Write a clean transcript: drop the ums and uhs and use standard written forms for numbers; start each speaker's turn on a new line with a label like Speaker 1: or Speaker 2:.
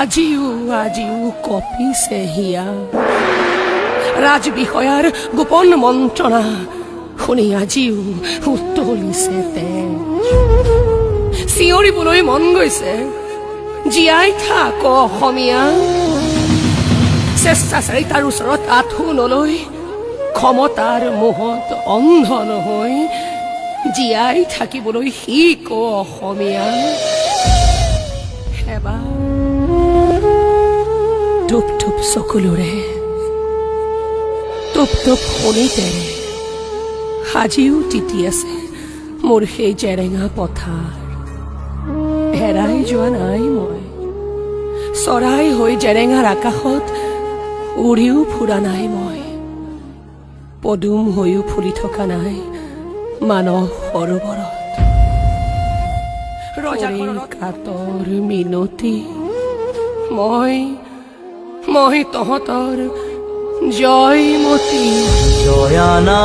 Speaker 1: আজিও কঁপিছে হিয়া ৰাজবিষয়াৰ গোপন মন্ত্ৰণা শুনি আজিও উতলিছে তেজ চিঞৰিবলৈ মন গৈছে জীয়াই থাক অসমীয়া স্বেচ্ছাচাৰিতাৰ ওচৰত আঁঠু নলৈ ক্ষমতাৰ মোহত অন্ধ নহৈ জীয়াই থাকিবলৈ শিক অসমীয়া এবাৰ টুপ টুপ চকুলোৰে টুপ টুপ শোণিতেৰে আজিও তিতি আছে মোৰ সেই জেৰেঙা পথাৰ হেৰাই যোৱা নাই মই চৰাই হৈ জেৰেঙাৰ আকাশত উৰিও ফুৰা নাই মই পদুম হৈও ফুলি থকা নাই মানস সৰোবৰত ৰজাৰ কাতৰ মিনতি মই তহঁতৰ জয়মতী
Speaker 2: জয়ানা